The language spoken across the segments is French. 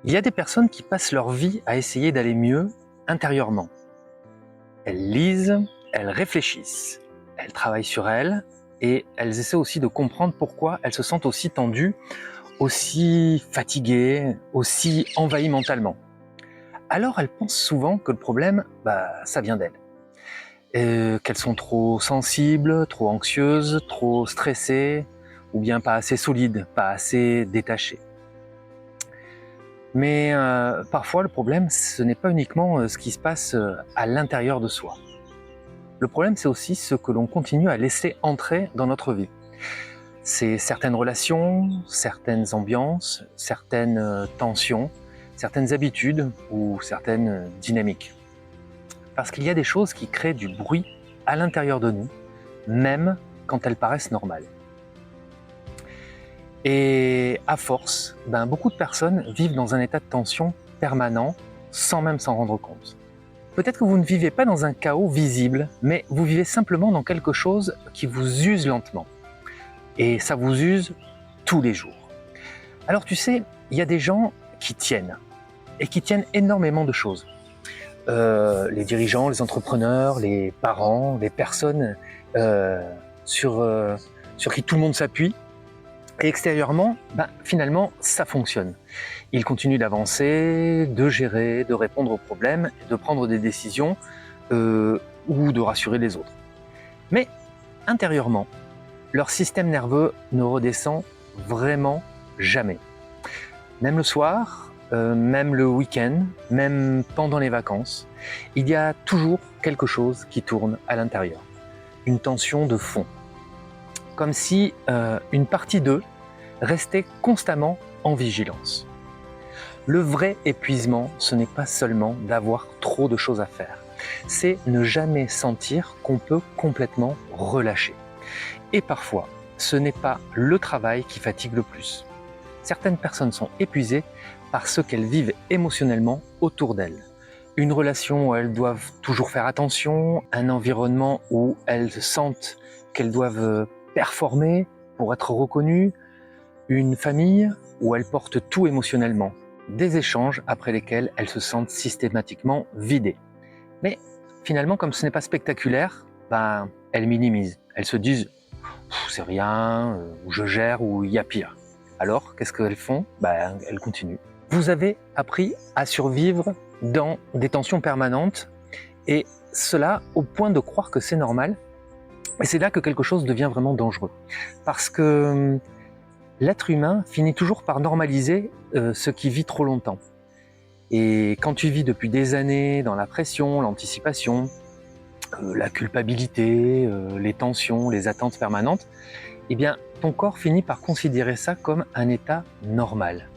Il y a des personnes qui passent leur vie à essayer d'aller mieux intérieurement. Elles lisent, elles réfléchissent, elles travaillent sur elles et elles essaient aussi de comprendre pourquoi elles se sentent aussi tendues, aussi fatiguées, aussi envahies mentalement. Alors elles pensent souvent que le problème, ça vient d'elles. Qu'elles sont trop sensibles, trop anxieuses, trop stressées, ou bien pas assez solides, pas assez détachées. Mais parfois, le problème, ce n'est pas uniquement ce qui se passe à l'intérieur de soi. Le problème, c'est aussi ce que l'on continue à laisser entrer dans notre vie. C'est certaines relations, certaines ambiances, certaines tensions, certaines habitudes ou certaines dynamiques. Parce qu'il y a des choses qui créent du bruit à l'intérieur de nous, même quand elles paraissent normales. Et à force, beaucoup de personnes vivent dans un état de tension permanent sans même s'en rendre compte. Peut-être que vous ne vivez pas dans un chaos visible, mais vous vivez simplement dans quelque chose qui vous use lentement. Et ça vous use tous les jours. Alors tu sais, il y a des gens qui tiennent, et qui tiennent énormément de choses. Les dirigeants, les entrepreneurs, les parents, les personnes sur qui tout le monde s'appuie. Et extérieurement, finalement, ça fonctionne. Ils continuent d'avancer, de gérer, de répondre aux problèmes, de prendre des décisions ou de rassurer les autres. Mais intérieurement, leur système nerveux ne redescend vraiment jamais. Même le soir, même le week-end, même pendant les vacances, il y a toujours quelque chose qui tourne à l'intérieur. Une tension de fond. Comme si une partie d'eux restait constamment en vigilance. Le vrai épuisement, ce n'est pas seulement d'avoir trop de choses à faire, c'est ne jamais sentir qu'on peut complètement relâcher. Et parfois, ce n'est pas le travail qui fatigue le plus. Certaines personnes sont épuisées par ce qu'elles vivent émotionnellement autour d'elles. Une relation où elles doivent toujours faire attention, un environnement où elles sentent qu'elles doivent performer pour être reconnues, une famille où elles portent tout émotionnellement, des échanges après lesquels elles se sentent systématiquement vidées. Mais finalement, comme ce n'est pas spectaculaire, elles minimisent. Elles se disent « c'est rien, ou je gère, ou il y a pire ». Alors, qu'est-ce qu'elles font ? Elles continuent. Vous avez appris à survivre dans des tensions permanentes, et cela au point de croire que c'est normal. Et c'est là que quelque chose devient vraiment dangereux. Parce que l'être humain finit toujours par normaliser ce qui vit trop longtemps. Et quand tu vis depuis des années dans la pression, l'anticipation, la culpabilité, les tensions, les attentes permanentes, eh bien, ton corps finit par considérer ça comme un état normal.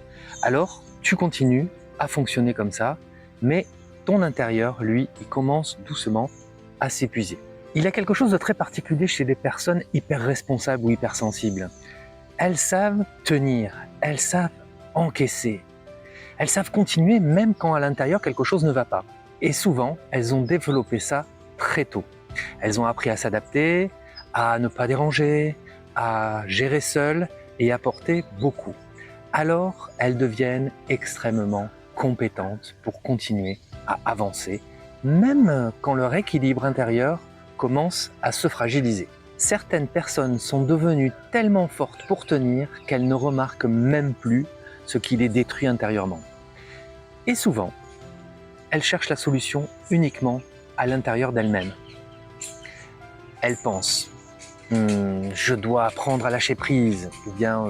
Alors, tu continues à fonctionner comme ça, mais ton intérieur, lui, il commence doucement à s'épuiser. Il y a quelque chose de très particulier chez des personnes hyper responsables ou hypersensibles. Elles savent tenir, elles savent encaisser, elles savent continuer même quand à l'intérieur quelque chose ne va pas. Et souvent, elles ont développé ça très tôt. Elles ont appris à s'adapter, à ne pas déranger, à gérer seules et à porter beaucoup. Alors, elles deviennent extrêmement compétentes pour continuer à avancer, même quand leur équilibre intérieur commence à se fragiliser. Certaines personnes sont devenues tellement fortes pour tenir qu'elles ne remarquent même plus ce qui les détruit intérieurement. Et souvent, elles cherchent la solution uniquement à l'intérieur d'elles-mêmes. Elles pensent je dois apprendre à lâcher prise, ou bien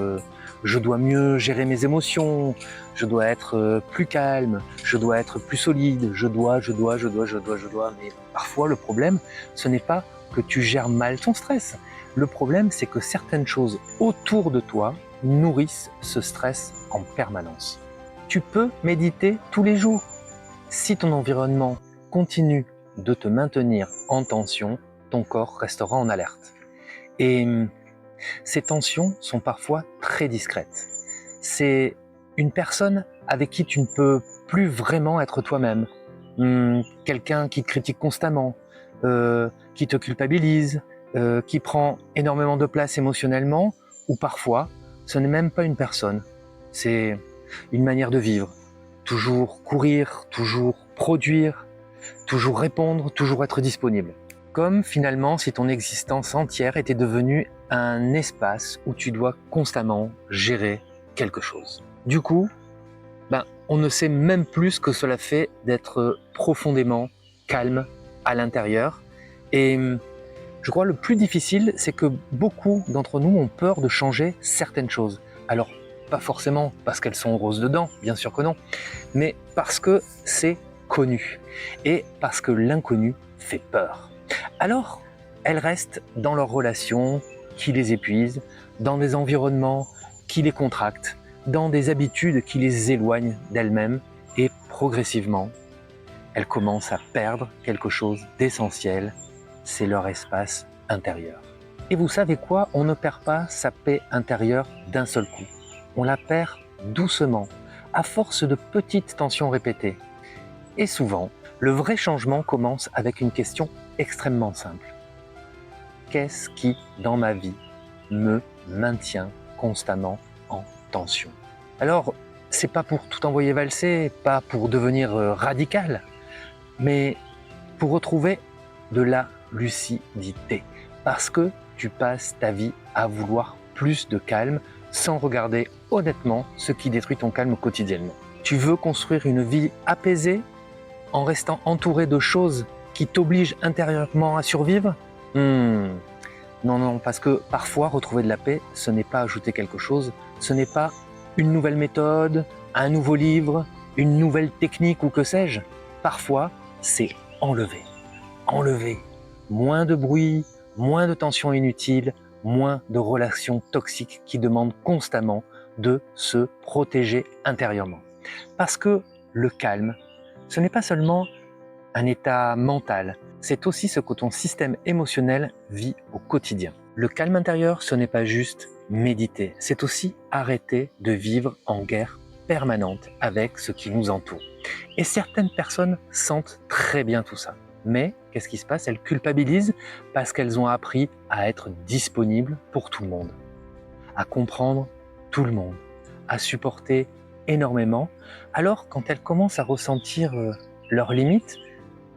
je dois mieux gérer mes émotions, je dois être plus calme, je dois être plus solide, je dois. Mais parfois, le problème, ce n'est pas que tu gères mal ton stress. Le problème, c'est que certaines choses autour de toi nourrissent ce stress en permanence. Tu peux méditer tous les jours. Si ton environnement continue de te maintenir en tension, ton corps restera en alerte. Et ces tensions sont parfois très discrètes. C'est une personne avec qui tu ne peux plus vraiment être toi-même. Quelqu'un qui te critique constamment, qui te culpabilise, qui prend énormément de place émotionnellement, ou parfois, ce n'est même pas une personne, c'est une manière de vivre, toujours courir, toujours produire, toujours répondre, toujours être disponible. Comme finalement si ton existence entière était devenue un espace où tu dois constamment gérer quelque chose. Du coup, on ne sait même plus ce que cela fait d'être profondément calme à l'intérieur. Et je crois le plus difficile, c'est que beaucoup d'entre nous ont peur de changer certaines choses. Alors, pas forcément parce qu'elles sont roses dedans, bien sûr que non, mais parce que c'est connu et parce que l'inconnu fait peur. Alors, elles restent dans leurs relations qui les épuisent, dans des environnements qui les contractent, dans des habitudes qui les éloignent d'elles-mêmes et progressivement, elles commencent à perdre quelque chose d'essentiel, c'est leur espace intérieur. Et vous savez quoi? On ne perd pas sa paix intérieure d'un seul coup. On la perd doucement, à force de petites tensions répétées. Et souvent, le vrai changement commence avec une question extrêmement simple. Qu'est-ce qui, dans ma vie, me maintient constamment en tension? Alors, c'est pas pour tout envoyer valser, pas pour devenir radical, mais pour retrouver de la lucidité. Parce que tu passes ta vie à vouloir plus de calme sans regarder honnêtement ce qui détruit ton calme quotidiennement. Tu veux construire une vie apaisée en restant entouré de choses qui t'obligent intérieurement à survivre? Non, parce que parfois retrouver de la paix, ce n'est pas ajouter quelque chose, ce n'est pas une nouvelle méthode, un nouveau livre, une nouvelle technique ou que sais-je. Parfois, c'est enlever. Enlever. Moins de bruit, moins de tensions inutiles, moins de relations toxiques qui demandent constamment de se protéger intérieurement. Parce que le calme, ce n'est pas seulement un état mental, c'est aussi ce que ton système émotionnel vit au quotidien. Le calme intérieur, ce n'est pas juste méditer, c'est aussi arrêter de vivre en guerre permanente avec ce qui nous entoure. Et certaines personnes sentent très bien tout ça. Mais qu'est-ce qui se passe? Elles culpabilisent parce qu'elles ont appris à être disponibles pour tout le monde, à comprendre tout le monde, à supporter énormément. Alors quand elles commencent à ressentir leurs limites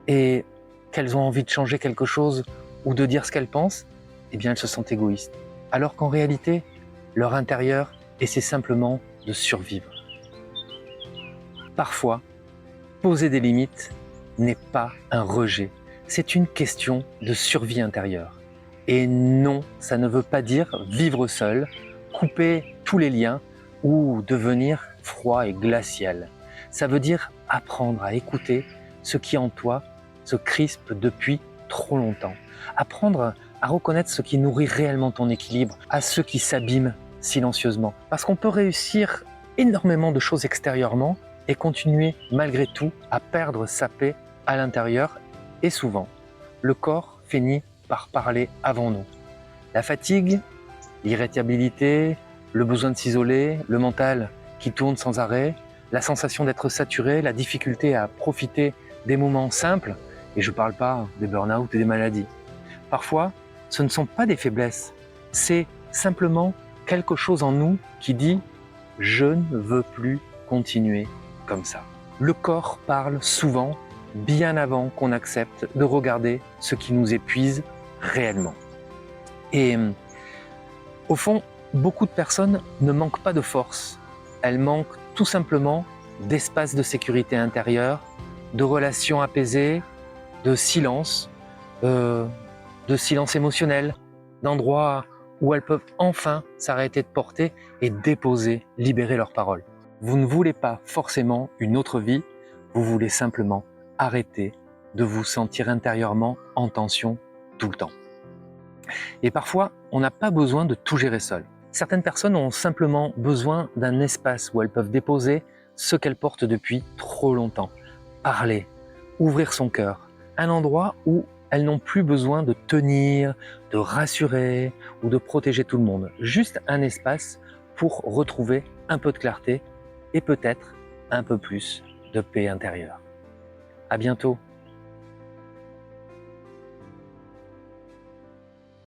et qu'elles ont envie de changer quelque chose ou de dire ce qu'elles pensent, eh bien elles se sentent égoïstes. Alors qu'en réalité, leur intérieur essaie simplement de survivre. Parfois, poser des limites n'est pas un rejet, c'est une question de survie intérieure. Et non, ça ne veut pas dire vivre seul, couper tous les liens ou devenir froid et glacial. Ça veut dire apprendre à écouter ce qui en toi se crispe depuis trop longtemps. Apprendre à reconnaître ce qui nourrit réellement ton équilibre, à ce qui s'abîme silencieusement. Parce qu'on peut réussir énormément de choses extérieurement et continuer malgré tout à perdre sa paix à l'intérieur. Et souvent, le corps finit par parler avant nous. La fatigue, l'irritabilité, le besoin de s'isoler, le mental qui tourne sans arrêt, la sensation d'être saturé, la difficulté à profiter des moments simples, et je ne parle pas des burn-out et des maladies. Parfois, ce ne sont pas des faiblesses, c'est simplement quelque chose en nous qui dit « je ne veux plus continuer comme ça ». Le corps parle souvent, bien avant qu'on accepte de regarder ce qui nous épuise réellement. Et au fond, beaucoup de personnes ne manquent pas de force, elles manquent tout simplement d'espace de sécurité intérieure, de relations apaisées, de silence émotionnel, d'endroits où elles peuvent enfin s'arrêter de porter et déposer, libérer leurs paroles. Vous ne voulez pas forcément une autre vie, vous voulez simplement arrêter de vous sentir intérieurement en tension tout le temps. Et parfois, on n'a pas besoin de tout gérer seul. Certaines personnes ont simplement besoin d'un espace où elles peuvent déposer ce qu'elles portent depuis trop longtemps. Parler, ouvrir son cœur, un endroit où elles n'ont plus besoin de tenir, de rassurer ou de protéger tout le monde. Juste un espace pour retrouver un peu de clarté et peut-être un peu plus de paix intérieure. À bientôt.